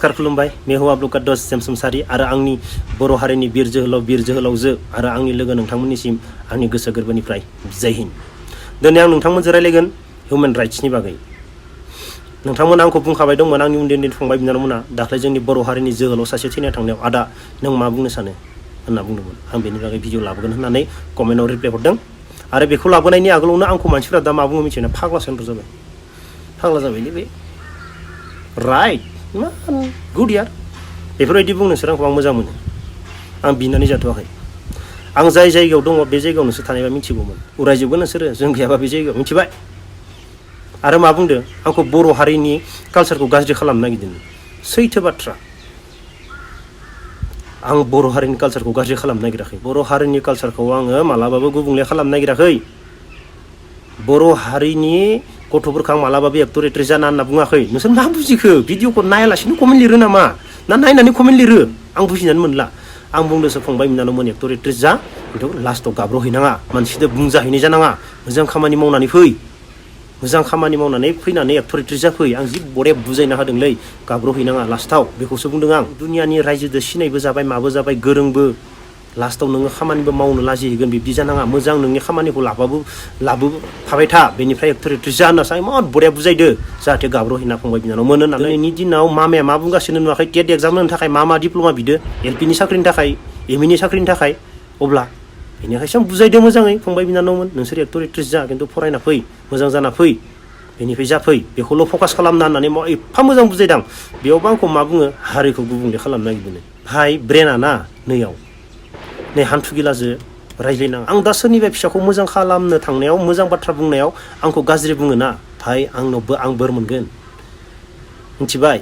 खुलुमबाय मेहुवा ब्लुकाद जेमसमसारि आरो आंनि बर' हारिनि बिर जोहोलावजो आरो आंनि लोगो नोंथांमोननिसिम आंनि गोसो गोरबोनिफ्राय जय हिन्द। दिनै आं नोंथांमोनजों रायलायगोन हिउमेन राइट्सनि बागै। नोंथांमोना आंखौ बुंखाबाय दंमोन आंनि उन्दै फंबाय बिनानावमोना दाख्लै जोंनि बर' हारिनि जोहोलाव सासे थैना थांनायाव आदा नों मा बुंनो सानो होनना बुंदोंमोन। आं बेनि बागै भिडिअ लाबोगोन होननानै कमेन्टआव रिप्लाइ हरदों आरो बेखौ लाबोनायनि आगोलावनो आंखौ मानसिफोरा दा मा बुङो मिथियो ना, फाग्ला सेन्टर जाबाय, फाग्ला जाबायलै बे राइट गुड यार बेफोरबायदि बुंनो नोंसोर आंखौ आं मोजां मोनो। आं बिनानै जाथ'वाखै। आं जाय जायगायाव दङ बे जायगायाव नोंसोर थानायबा मिथिगौमोन, उरायजोबगोन नोंसोरो जों गैयाबा बे जायगायाव मिथिबाय। आरो मा बुंदों आंखौ बर' हारिनि कालसारखौ गाज्रि खालामनो नागिरदों। सैथो बाथ्रा, आं बर' हारिनि कालसारखौ गाज्रि खालामनो नागिराखै। बर' हारिनि कालसारखौ आङो मालाबाबो गुबुंले खालामनो नागिराखै। बर' हारिनि गथ'फोरखौ आं मालाबाबो एक्टर एक्ट्रेस जाना होनना बुङाखै। नोंसोर मा बुजिखो? भिडिअखौ नायालासिनो कमेन्ट लिरो नामा ना नायनानै कमेन्ट लिरो? आं बुजिनानै मोनला। आं बुंदोंसो फंबाय बिनानावमोन एक्टर एक्ट्रेस जा, खिन्थु लास्टआव गाब्र'हैनाङा, मानसिजों बुंजाहैनाय जानाङा। मोजां खामानि मावनानै फै, मोजां खामानि मावनानै फैनानै एक्टर एक्ट्रेस जाफै। आं जि बरिया बुजायना होदोंलै, गाब्र'हैनाङा लास्टआव, बेखौसो बुंदों आं। दुनियानि रायजोजों सिनायबो जाबाय, माबो जाबाय, गोरोंबो, लास्टआव नोङो खामानिबो मावनो लाजिहैगोन, बिब्दि जानाङा। मोजां नोंनि खामानिखौ लाबोफाबाय था, बेनिफ्राय एक्टर एक्ट्रेस जा होनना इमान बरिया बुजायदो, जाहाथे गाब्र'हैना फंबाय बिनानाव मोनो होननानै। दिनैनि दिनाव मामाया मा बुंगासिनो नुवाखै? टेट एग्जाम होनो थाखाय मा डिप्ल'मा बिदो, एलपिनि साख्रिनि थाखाय, एमइनि साख्रिनि थाखाय। अब्ला बेनिखायसो आं बुजायदों मोजाङै, फंबाय बिनानावमोन नोंसोर एक्टर एक्ट्रेस जा, खिन्थु फरायना फै, मोजां जाना फै, बेनिफ्राय जाफै, बेखौल' फकास खालामना होननानै एफा मोजां बुजायदां। बेयावबो आंखौ मा बुङो, हारिखौ गुबुंले खालामनो नागिरदों। भाइ ब्रेना ना नैयाव, नै हान्थुगिलाजो रायज्लायनाङा। आं दा सोरनिबा फिसाखौ मोजां खालामनो थांनायाव, मोजां बाथ्रा बुंनायाव आंखौ गाज्रि बुङो ना, भाइ आंनावबो आं बोर मोनगोन, मिथिबाय?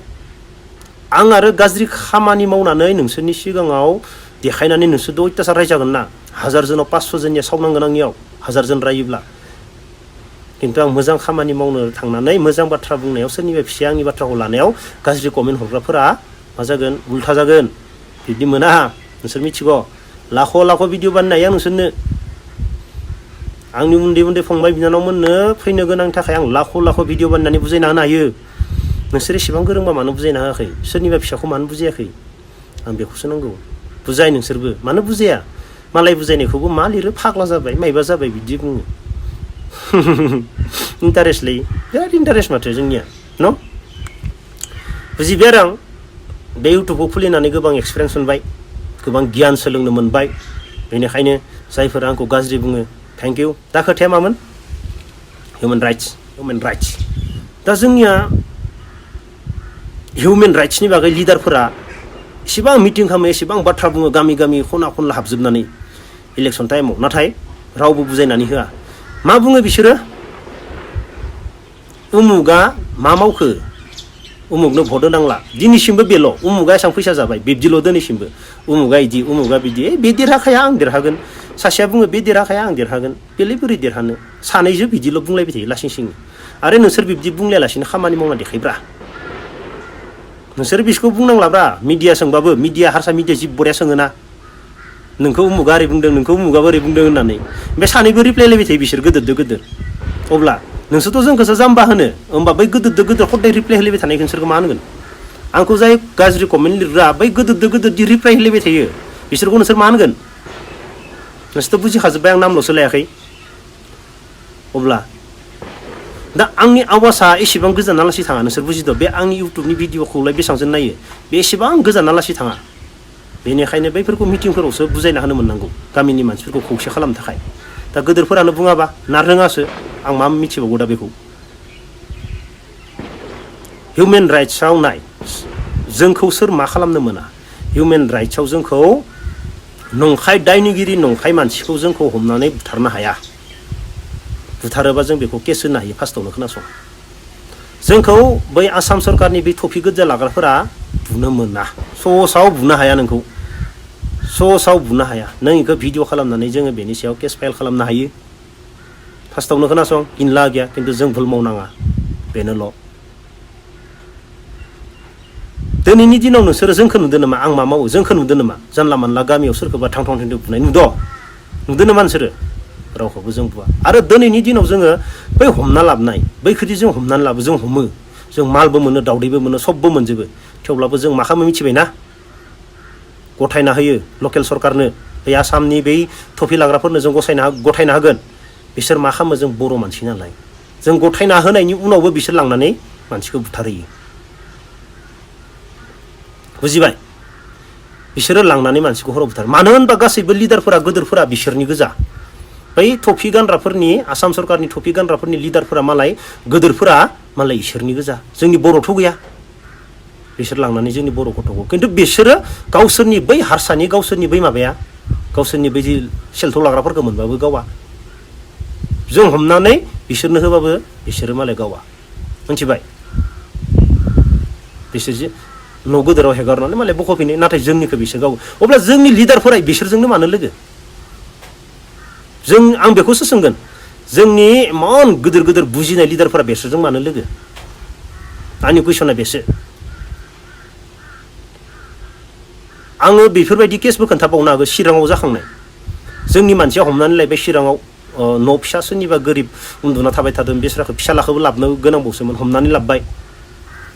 आं आरो गाज्रि खामानि मावनानै नोंसोरनि सिगाङाव देखायनानै नोंसोरजों अयथासार रायजागोन ना। 1000 जोनाव 500 जोननिया सावनांगोन आंनियाव, 1000 जोन रायोब्ला। खिन्थु आं मोजां खामानि मावनो थांनानै मोजां बाथ्रा बुंनायाव सोरनिबा फिसाया आंनि बाथ्राखौ लानायाव गाज्रि कमेन्ट हरग्राफोरा मा जागोन, उल्था जागोन। बिदि मोना, नोंसोर मिथिगौ। लाख' भिडिअ बानायनो हायो आं नोंसोरनो। आंनि उन्दै फंबाय बिनानावमोननो फैनो गोनांनि थाखाय आं लाख' भिडिअ बानायनानै बुजायना होनो हायो। नोंसोर एसेबां गोरोंबा मानो बुजायना होआखै? सोरनिबा फिसाखौ मानो बुजायाखै? आं बेखौसो नांगौ। बुजाय नोंसोरबो, मानो बुजाया? मालाय बुजायनायखौबो मा लिरो, फाग्ला जाबाय, मायबा जाबाय, बिदि बुङो। इन्टारेस्टलै, बिराद इन्टारेस्ट माथो जोंनिया न'। बुजिबाय आरो आं बे इउटुबखौ खुलिनानै गोबां एक्सपिरियेन्स मोनबाय, गोबां गियान सोलोंनो मोनबाय। बेनिखायनो जायफोरा आंखौ गाज्रि बुङो, थेंक इउ। दा खोथाया मामोन? Human rights. दा जोंनिया हिउमेन राइट्सनि बागै लिडारफोरा एसेबां मिटिं खालामो, एसेबां बाथ्रा बुङो, गामि खना हाबजोबनानै इलेक्सन टाइमाव, नाथाय रावबो बुजायनानै होआ। मा बुङो बिसोरो? उमुगा मा मावखो, उमुगनो भट होनांला, दिनैसिमबो बेल'। उमुगा एसां फैसा जाबाय, बिब्दिल' दिनैसिमबो। उमुगा इदि, उमुगा बिदि, बे देरहाखाया आं देरहागोन। सासेया बुङो बे देरहाखाया आं देरहागोन। बेलाय बोरै देरहानो? सानैजों बिदिल' बुंलायबाय थायो लासिं सिं। आरो नोंसोर बिब्दि बुंलायालासिनो खामानि मावना देखायब्रा। नोंसोर बिसोरखौ बुंनांलाब्रा। मिडिया सोंबाबो, हारसा मिडिया जि बरिया सोङोना, नोंखौ उमुगा ओरै बुंदों, नोंखौ उमुगा ओरै बुंदों होननानै। बे सानैबो रिप्लाय होलायबाय थायो बिसोर गोदोर। अब्ला नोंसोरथ' जोंखौसो जाम्बा होनो, होमबा बै गोदोर खदाय रिप्लाय होलायबाय थानायखौ नोंसोरखौ मा होनगोन? आंखौ जाय गाज्रि कमेन्ट लिरग्रा, बै गोदोर रिप्लाय होलायबाय थायो, बिसोरखौ नोंसोर मा होनगोन? नोंसोरथ' बुजिखाजोब्बाय, आं नामल'सो लायाखै। अब्ला दा आंनि आवाजआ एसेबां गोजानालासि थाङा, नोंसोर बुजिदो। बे आंनि इउटुबनि भिडिअखौलाय बेसेबांजों नायो, बे एसेबां गोजानालासि थाङा। बेनिखायनो बैफोरखौ मिटिंफोरावसो बुजायना होनो मोननांगौ, गामिनि मानसिफोरखौ खौसे खालामनो थाखाय। दा गोदोरफोरानो बुङाबा ना रोङासो, आं मा मिथिबावगौ दा बेखौ। हिउमेन राइट्सआव नाय, जोंखौ सोर मा खालामनो मोना? हिउमेन राइट्सआव जोंखौ नंखाय दायनिगिरि, नंखाय मानसिखौ जोंखौ हमनानै बुथारनो हाया। बुथारोबा जों बेखौ केस होनो हायो। फार्स्टआवनो खोनासं, जोंखौ बै आसाम सरकारनि बै टफि गोजा लाग्राफोरा बुनो मोना। ससाव बुनो हाया नोंखौ, ससाव बुनो हाया। नों बेखौ भिडिअ खालामनानै जोङो बेनि सायाव केस फाइल खालामनो हायो। फार्स्टआवनो खोनासं, गिनला गैया, खिन्थु जों भुल मावनाङा, बेनोल'। दिनैनि दिनाव नोंसोरो जोंखौ नुदों नामा? आं मा मावो जोंखौ नुदों नामा? जानला मानला गामियाव सोरखौबा थां बुनाय नुदों नामा नोंसोरो? रावखौबो जों बुवा। आरो दिनैनि दिनाव जोङो बै हमना लाबोनाय, बैखोदि जों हमनानै लाबो, जों हमो, जों मालबो मोनो दावदैबो मोनो सबबो मोनजोबो थेवब्लाबो जों मा खालामो मिथिबायना गथायना होयो लकेल सरकारनो बे आसामनि बै थफि लाग्राफोरनो जों गथायना होगोन बिसोर मा खालामो जों बर' मानसि नालाय जों गथायना होनायनि उनावबो बिसोर लांनानै मानसिखौ बुथारहैयो बुजिबाय बिसोरो लांनानै मानसिखौ हराव बुथारो मानो होनबा गासैबो लिडारफोरा गोदोरफोरा बिसोरनि गोजा बै थफि गानग्राफोरनि आसाम सरकारनि थफि गानग्राफोरनि लिडारफोरा मालाय गोदोरफोरा मालाय इसोरनि गोजा जोंनि बर'थ' गैया बिसोर लांनानै जोंनि बर' गथ'खौ खिन्थु बिसोरो गावसोरनि बै हारसानि गावसोरनि बै माबाया गावसोरनि बै सेलथाव लाग्राफोरखौ मोनबाबो गावा जों हमनानै बिसोरनो होबाबो बिसोरो मालाय गावा मिथिबाय बिसोर जे न' गोदोराव हेगारनानै मालाय बख'फिनो नाथाय जोंनिखौ बिसोर गावो अब्ला जोंनि लिडारफोरा बिसोरजोंनो मानो लोगो आं बेखौसो सोंगोन जोंनि इमान गिदिर गिदिर बुजिनाय लिडारफोरा बिसोरजों मानो लोगो आंनि कुइसना बेसो आङो बेफोरबायदि केसबो खोन्थाबावनो हागौ चिराङाव जाखांनाय जोंनि मानसिया हमनानै लायबाय चिराङाव न' फिसा सोरनिबा गोरिब उन्दुना थाबाय थादों बेसोरखौ फिसालाखौबो लाबनो गोनांबावसोमोन हमनानै लाबबाय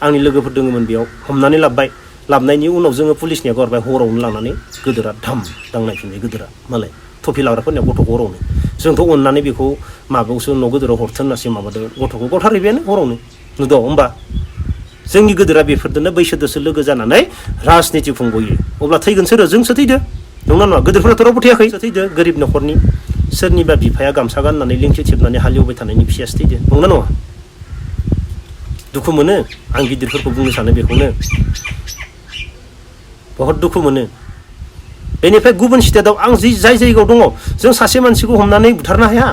आंनि लोगोफोर दङमोन बेयाव हमनानै लाबबाय लाबनायनि उनाव जोङो पुलिसनिया गारबाय हरावनो लानानै गोदोरा धाम दांनायफिनबाय गोदोरा मालाय थफि लाग्राफोरनिया गथ'खौ हरावनो जोंथ' अननानै बेखौ माबायावसो न' गोदोराव हरथों होननासो माबादों गथ'खौ गथारहैबायानो हरावनो नुदों होमबा जोंनि गोदोरा बेफोरजोंनो बैसोदोसो लोगो जानानै राजनिति खुंबोयो अब्ला थैगोन सोरो जोंसो थैदो नंना नङा गोदोरफोराथ' रावबो थैयाखै थैदो गोरिब न'खरनि सोरनिबा बिफाया गामसा गाननानै लिंथि थेबनानै हालेवबाय थानायनि फिसासो थैदो नंना नङा दुखु मोनो आं गिदिरफोरखौ बुंनो सानो बेखौनो बहुद दुखु मोनो बेनिफ्राय गुबुन स्टेटआव आं जाय जायगायाव दङ जों सासे मानसिखौ हमनानै बुथारनो हाया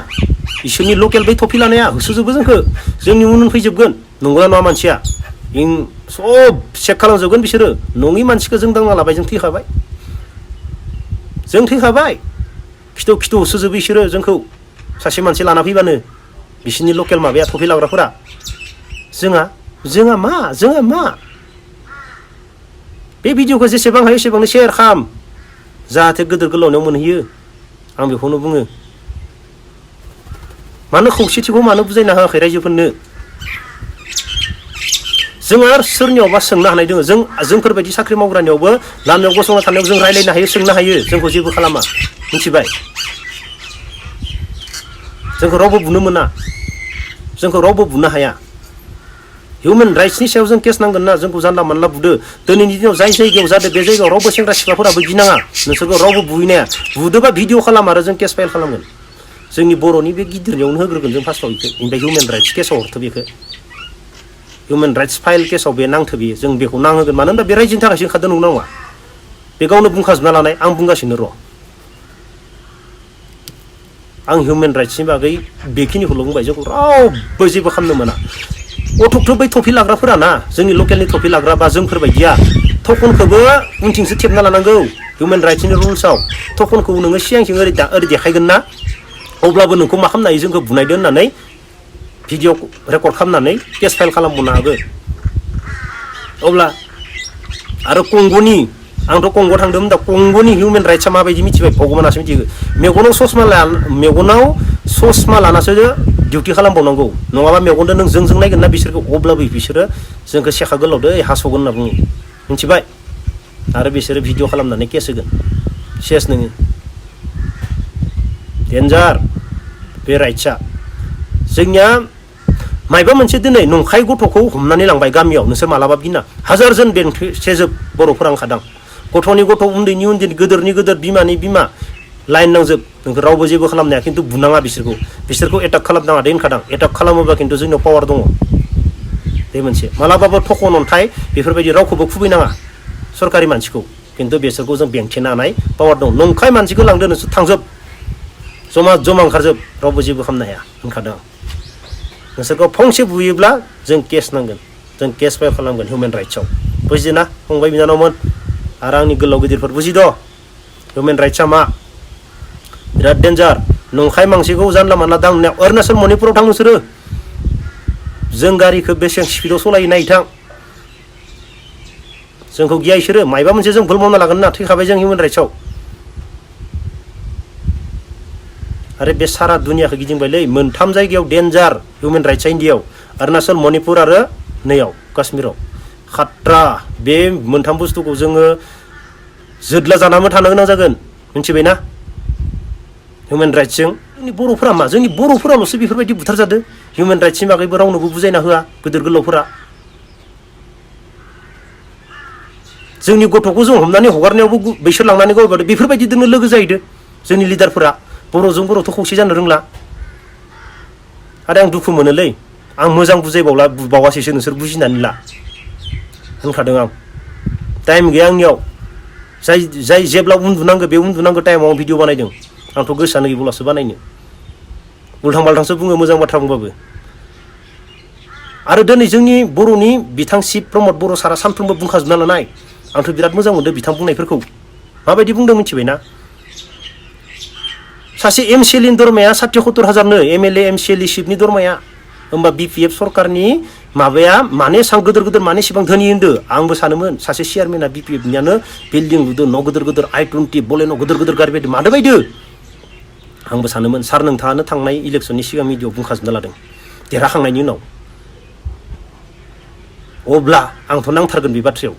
इसोरनि लकेल बै थफि लानाया होसोजोबो जोंखौ जोंनि उन फैजोबगोन नंगौना नङा मानसिया सब चेक खालामजोबगोन बिसोरो नङि मानसिखौ जों दांना लाबाय जों थैखाबाय खिथौ होसोजोबो बिसोरो जोंखौ सासे मानसि लाना फैबानो बिसोरनि लकेल माबाया थफि लाग्राफोरा जोंहा मा बे भिडिअखौ जेसेबां हायो एसेबांनो शेयार खालाम जाहाथे गोदोर गोलावनियाव मोनहैयो आं बेखौनो बुङो मानो खौसेथिखौ मानो बुजायना होआखै रायजोफोरनो जों आरो सोरनियावबा सोंनो हानाय दङ जोंफोरबायदि साख्रि मावग्रानियावबो लामायाव गसंना थानायाव जों रायज्लायनो हायो सोंनो हायो जोंखौ जेबो खालामा मिथिबाय जोंखौ रावबो बुनो मोना जोंखौ रावबो बुनो हाया हिउमेन राइट्सनि सायाव जों केस नांगोन ना जोंखौ जानला मानला बुदो दिनैनि दिनाव जाय जायगायाव जादों बे जायगायाव रावबो सेंग्रा सिख्लाफोराबो गिनाङा नोंसोरखौ रावबो बुहैनाया बुदोबा भिडिअ खालाम आरो जों केस फाइल खालामगोन जोंनि बर'नि बे गिदिरनियावनो होग्रोगोन जों फार्स्टआव बेखौ ओमफ्राय हिउमेन राइट्स केसाव हरथो बेखौ हिउमेन राइट्स फाइल केसाव बे नांथो बेयो जों बेखौ नांहोगोन मानो होनबा बे रायजोनि थाखायसो ओंखारदों नंगौना नङा बे गावनो बुंखाजोबना लानाय आं बुंगासिनो र' आं हिउमेन राइट्सनि बागै बेखिनिखौल' बुंबाय जोंखौ रावबो जेबो खालामनो मोना अथ'थ' बै थफि लाग्राफोरा ना जोंनि लकेलनि थफि लाग्रा बा जोंफोरबायदिया थखनखौबो उनथिंसो थेबना लानांगौ हिउमेन राइट्सनि रुल्सआव थखनखौ नोङो सिगांथिं ओरै देखायगोन ना अब्लाबो नोंखौ मा खालामनो हायो जोंखौ बुनायदो होननानै भिडिअ रेकर्ड खालामनानै केस फाइल खालामबावनो हागौ अब्ला आरो कंग'नि आंथ' कंग'आव थांदोंमोन दा कंग'नि हिउमेन राइट्सआ माबायदि मिथिबाय भगबानासो मिथिगौ मेगनाव ससमा लानासो डिउटि खालामबावनांगौ नङाबा मेगनजों नों जों नायगोन ना बिसोरखौ अब्लाबो बिसोरो जोंखौ सेखा गोलावदो हास'गोन होनना बुङो मिथिबाय आरो बिसोरो भिडिअ खालामनानै केस होगोन सेस नोङो डेन्जार बे राइट्सआ जोंनिया मायबा मोनसे दिनै नंखाय गथ'खौ हमनानै लांबाय गामियाव नोंसोर मालाबा गिना हाजारजन बेंथेजोब बर'फोरा ओंखारदों गथ'नि गथ' उन्दैनि गोदोरनि गोदोर बिमानि बिमा लाइन नांजोब नोंखौ रावबो जेबो खालामनो हाया खिन्थु बुनाङा बिसोरखौ एटाक खालामनाङा दे होनखादां एटाक खालामोबा खिन्थु जोंनियाव पावार दङ बे मोनसे मालाबाबो थखन अन्थाइ बेफोरबायदि रावखौबो खुबैनाङा सरकारि मानसिखौ खिन्थु बिसोरखौ जों बेंथेनो हानाय पावार दं नंखाय मानसिखौ लांदो नोंसोर थांजोब जमा ओंखारजोब रावबो जेबो खालामनो हाया होनखादों नोंसोरखौ फंसे बुयोब्ला जों केस नांगोन जों केस फाइल खालामगोन हिउमेन राइट्सआव बुजिदोंना फंबाय बिनानावमोन आरो आंनि गोलाव गिदिरफोर बुजिद' हिउमेन राइट्सआ मा बिराद डेन्जार नंखाय मानसिखौ जानला मानला दांनाया अरुणाचल मणिपुराव थां नोंसोरो जों गारिखौ बेसेबां स्पिडआव सालायो नायथां जोंखौ गिया इसोरो मायबा मोनसे जों भुल मावना लागोन ना थैखाबाय जों हिउमेन राइट्सआव आरो बे सारा दुनियाखौ गिदिंबायलै मोनथाम जायगायाव डेन्जार हिउमेन राइट्सआ इन्डियायाव अरुणाचल मणिपुर आरो नैयाव काश्मीराव खाट्रा बे मोनथाम बुस्थुखौ जोङो जोदला जानानै थानो गोनां जागोन मिथिबायना हिउमेन राइट्सजों जोंनि बर'फोराल'सो बेफोरबायदि बुथार जादों हिउमेन राइट्सनि बागैबो रावनोबो बुजायना होआ गोदोर गोलावफोरा जोंनि गथ'खौ जों हमनानै हगारनायावबो बैसोर लांनानै गावबादो बेफोरबायदिजोंनो लोगो जाहैदो जोंनि लिडारफोरा बर'जों बर'थ' खौसे जानो रोंला आरो आं दुखु मोनोलै आं मोजां बावासैसो नोंसोर बुजिनानै ला होनखादों आं टाइम गैया आंनियाव जाय जेब्ला उन्दुनांगौ बे उन्दुनांगौ टाइमाव आं भिडिअ बानायदों आंथ' गोसोआनो गैबावलासो बानायनो उल्थां बाल्थांसो बुङो मोजां बाथ्रा बुंबाबो आरो दिनै जोंनि बर'नि बिथां शिब प्रमद बर' सारा सानफ्रोमबो बुंखाजोबना लानाय आंथ' बिराद मोजां मोनदों बिथां बुंनायफोरखौ माबायदि बुंदों मिथिबायना सासे एमसिएलनि दरमाया 70,000-70,000नो एमएलए एमसिएलनि शिबनि दरमाया होमबा बिपिएफ सरकारनि माबाया माने एसां गोदोर माने एसेबां धोनि होनदो आंबो सानोमोन सासे चेयारमेना बिपिएफनियानो बिल्डिं लुदो न' गोदोर I-20 बलेन' गोदोर गारि बायदि मादो बायदो आंबो सानोमोन सार नोंथाङानो थांनाय इलेक्सननि सिगां मिडियाआव बुंखाजोबना लादों देरहाखांनायनि उनाव अब्ला आंथ' नांथारगोन बे बाथ्रायाव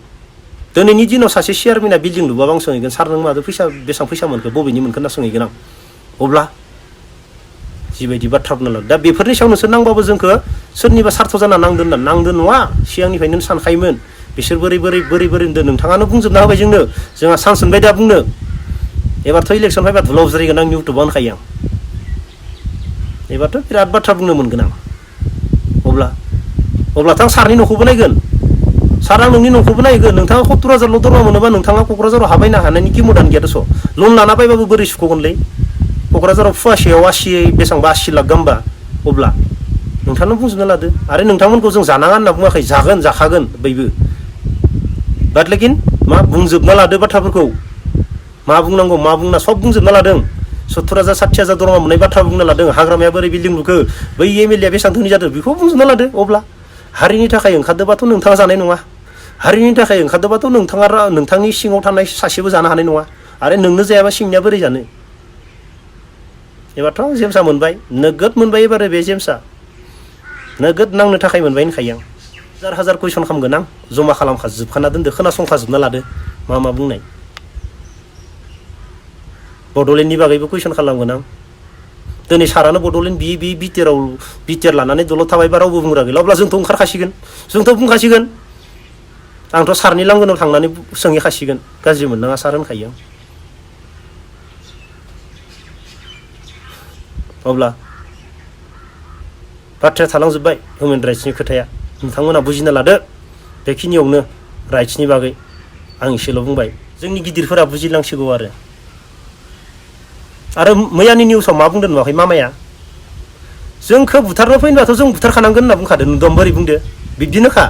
दिनैनि दिनाव सासे चेयारमेना बिल्डिं लुबाबो आं सोंहैगोन सार नों मादो बेसेबां फैसा मोनखो बबेनि मोनखो होनना सोंहैगोन आं अब्ला जिबायदि बाथ्रा बुंना लादों दा बेफोरनि सायाव नोंसोर नांबाबो जोंखौ सोरनिबा सार्थ जाना नांदों नङा सिगांनिफ्रायनो सानखायोमोन बिसोर बोरै होनदों नोंथाङानो बुंजोबना होबाय जोंहा चान्स मोनबाय दा बुंनो एबारथ' इलेक्सन फैबा धुलाव जायगोन आं इउटुबाव होनखायो आं एबारथ' बिराद बाथ्रा बुंनो मोनगोन आं अब्लाथ' आं सारनि न'खौबो नायगोन सार आं नोंनि न'खौबो नायगोन नोंथाङा 70,000ल' दरमा मोनोबा नोंथाङा क'क्राझाराव हाबायनो हानायनि कि मदान गैया दस' लन लाना बायबाबो बोरै सुख'गोनलै क'क्राझाराव फुवासेयाव 80 बेसेबांबा 80 लाख गाहामबा अब्ला नोंथांनो बुंजोबना लादो आरो नोंथांमोनखौ जों जानाङा होनना बुङाखै जाखागोन बयबो बाट लेकिन मा बुंजोबना लादो बाथ्राफोरखौ मा बुंनांगौ मा बुंना सब बुंजोबना लादों 70,000 60,000 दरमा मोननाय बाथ्रा बुंना लादों हाग्रामाया बोरै बिल्डिं लुखो बै एमएलए बेसेबां धोनि जादों बेखौ बुंजोबना लादो अब्ला हारिनि थाखाय ओंखारदोबाथ' नोंथाङा जानाय नङा हारिनि थाखाय ओंखारदोबाथ' नोंथांनि सिङाव थानाय सासेबो जानो हानाय नङा आरो नोंनो जायाबा सिंनिया बोरै जानो एबारथ' जेम्सआ मोनबाय नोगोद मोनबाय एबार बे जेम्सआ नोगोद नांनो थाखाय मोनबाय होनखायो आं हाजार कुइसन खालामगोन आं जमा खालामखाजोबखाना दोनदो खोनासंखाजोबना लादो मा बुंनाय बड'लेण्डनि बागैबो कुइसन खालामगोन आं दिनै सारानो बड'लेण्ड बिटिआर लानानै दलद थाबायबा रावबो बुंग्रा गैला अब्ला जोंथ' ओंखारखासिगोन जोंथ' बुंखासिगोन आंथ' सारनि लांगोनाव थांनानै सोंहैखासिगोन गाज्रि मोननाङा सार होनखायो आं अब्ला बाथ्राया थालांजोब्बाय हिउमेन राइट्सनि खोथाया नोंथांमोना बुजिना लादो बेखिनियावनो राइट्सनि बागै आं एसेल' बुंबाय जोंनि गिदिरफोरा बुजिलांसिगौ आरो मैयानि निउसाव मा बुंदों नुवाखै मामाया जोंखौ बुथारनो फैनोबाथ' जों बुथारखानांगोन होनना बुंखादों नुदों बोरै बुंदो बिब्दिनोखा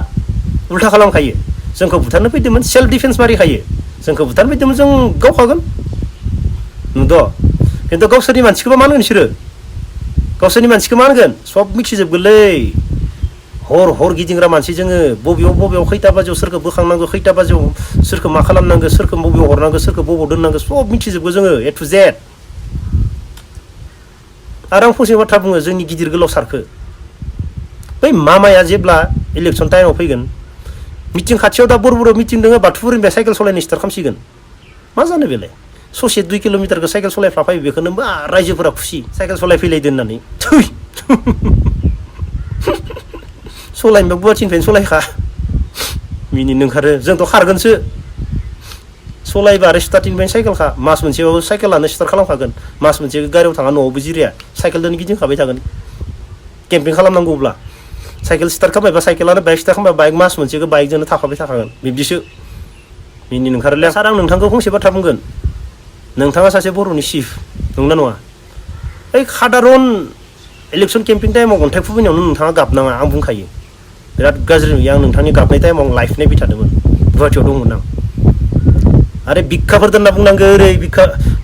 उल्था खालामखायो जोंखौ बुथारनो फैदोंमोन सेल्फ डिफेन्स मारिखायो जोंखौ बुथारनो फैदोंमोन जों गावखागोन नुदों खिन्थु गावसोरनि मानसिखौबा मा होनगोन बिसोरो गावसोरनि मानसिखौ मा होनगोन सब मिथिजोबगोनलै हर गिदिंग्रा मानसि जोङो बबेयाव खैथा बाजियाव सोरखौ बोखांनांगौ खैथा बाजियाव सोरखौ मा खालामनांगौ सोरखौ बबेयाव हरनांगौ सोरखौ बबेयाव दोननांगौ सब मिथिजोबगौ जोङो A to Z आरो आं फंसे बाथ्रा बुङो जोंनि गिदिर गोलाव सारखौ बै मामाया जेब्ला इलेक्सन टाइमाव फैगोन मिटिं खाथियाव दा बर' मिटिं दङ बाथौफोरनिफ्राय साइकेल सालायनो स्टार्ट खालामसिगोन मा जानो बेलाय ससे 2 किल'मिटारखौ साइकेल सालायफ्ला फैयो बेखौनो मा रायजोफोरा खुसि साइकेल सालायफैलायदो होननानै सलायनोबा गुवाहाटिनिफ्रायनो सलायखा मिनिनो ओंखारो जोंथ' खारगोनसो सलायबा आरो स्टार्टिंनिफ्रायनो साइकेलखा मास मोनसेबाबो साइकेलानो स्टार्ट खालामखागोन मास मोनसे गारियाव थाङा न'आवबो जिराया साइकेलजों गिदिंखाबाय थागोन केम्पिं खालामनांगौब्ला साइकेल स्टार्ट खालामबायबा साइकेलानो बाइक स्टार्ट खालामबा बाइक मास मोनसेखौ बाइकजोंनो थाखाबाय थाखागोन बिब्दिसो मिनिनो ओंखारोलै सार आं नोंथांखौ फंसे बाथ्रा बुंगोन नोंथाङा सासे बर'नि चिफ नंगौना नङा ओइ साधारन इलेक्सन केम्पिं टाइमाव अन्थाइ खुबैनायावनो नोंथाङा गाबनाङा आं बुंखायो बिराद गाज्रि नुयो आं नोंथांनि गाबनाय टाइमाव आं लाइभ नायबाय थादोंमोन गुवाहाटियाव दंमोन आं आरो बिखाफोर दोनना बुंनांगौ ओरै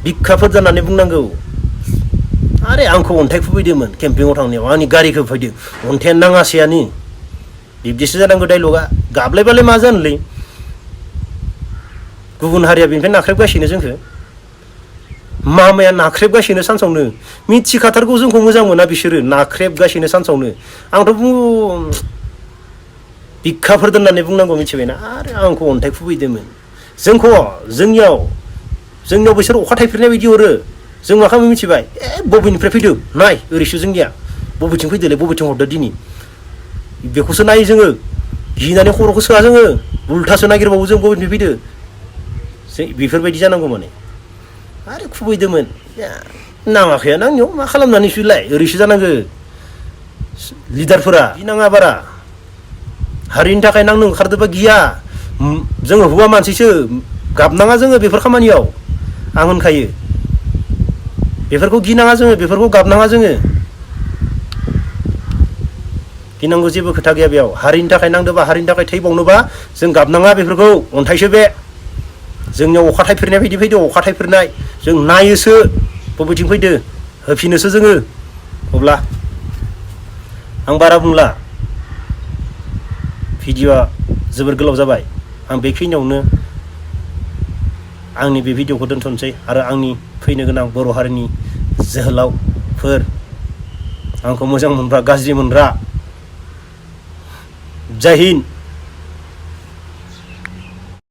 बिखाफोर दोननानै बुंनांगौ आरे आंखौ अन्थाइ खुबैदोंमोन केम्पिङाव थांनायाव आंनि गारिखौ फैदों अन्थायानो नाङासैयानो बिब्दिसो जानांगौ डाइलगा गाबलायबालाय मा जानोलै गुबुन हारिया बेनिफ्राय नाख्रेबगासिनो जोंखौ मामाया नाख्रेबगासिनो सानसावनो मिथिखाथारगौ जोंखौ मोजां मोना बिसोरो नाख्रेबगासिनो सानसावनो आंथ' बिखाफोर दोननानै बुंनांगौ मिथिबायना आरो आंखौ अन्थाइ खुबैदोंमोन जोंनियाव बिसोर अखा थाइफ्रिनाय बायदि हरो जों मा खालामो मिथिबाय बबेनिफ्राय फैदों नाय ओरैसो जोंनिया बबेथिं फैदोलै बबेथिं हरदो दिनै बेखौसो नायो जोङो गिनानै खर'खौ सोआ जोङो उल्थासो नागिरबावो जों बबेनिफ्राय फैदो बेफोरबायदि जानांगौ माने आरो खुबैदोंमोन नाङाखै आंनियाव मा खालामनानैसोलाय ओरैसो जानांगौ लिडारफोरा गिनाङा बारा हारिनि थाखाय नांनो ओंखारदोंबा गिया जोङो हौवा मानसिसो गाबनाङा जोङो बेफोर खामानियाव आं होनखायो बेफोरखौ गिनाङा जोङो बेफोरखौ गाबनाङा जोङो गिनांगौ जेबो खोथा गैया बेयाव हारिनि थाखाय नांदोंबा हारिनि थाखाय थैबावनोबा जों गाबनाङा बेफोरखौ अन्थाइसो बे जोंनियाव अखा थाइफ्रिनाय बायदि फैदो अखा थाइफ्रिनाय जों नायोसो बबेथिं फैदो होफिनोसो जोङो अब्ला आं बारा बुंला भिडिअआ जोबोर गोलाव जाबाय आं बेखिनियावनो आंनि बे भिडिअखौ दोनथ'नोसै आरो आंनि फैनो गोनां बर' हारिनि जोहोलावफोर आंखौ मोजां मोनग्रा गाज्रि मोनग्रा जय हिन्द।